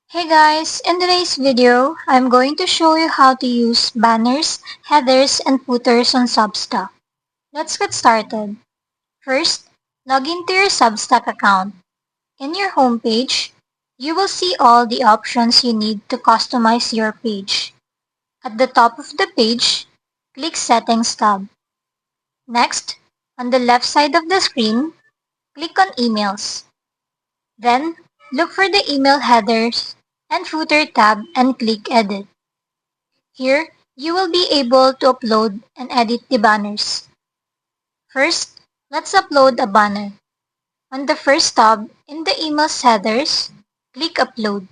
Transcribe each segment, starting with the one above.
Hey guys, in today's video, I'm going to show you how to use banners, headers, and footers on Substack. Let's get started. First, log into your Substack account. In your homepage, you will see all the options you need to customize your page. At the top of the page, click Settings tab. Next, on the left side of the screen, click on Emails. Then, look for the email headers and footer tab and click Edit. Here, you will be able to upload and edit the banners. First, let's upload a banner. On the first tab, in the email's headers, click Upload.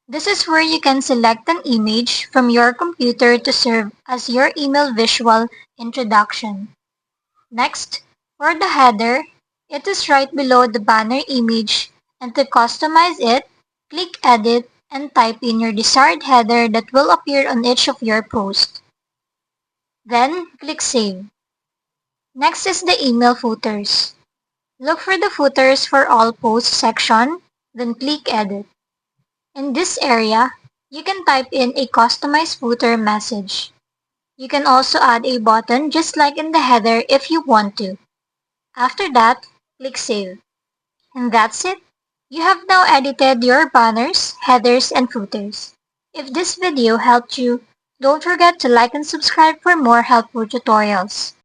This is where you can select an image from your computer to serve as your email visual introduction. Next, for the header, it is right below the banner image, and to customize it, click Edit and type in your desired header that will appear on each of your posts. Then, click Save. Next is the email footers. Look for the footers for all posts section, then click Edit. In this area, you can type in a customized footer message. You can also add a button just like in the header if you want to. After that, click Save. And that's it. You have now edited your banners, headers, and footers. If this video helped you, don't forget to like and subscribe for more helpful tutorials.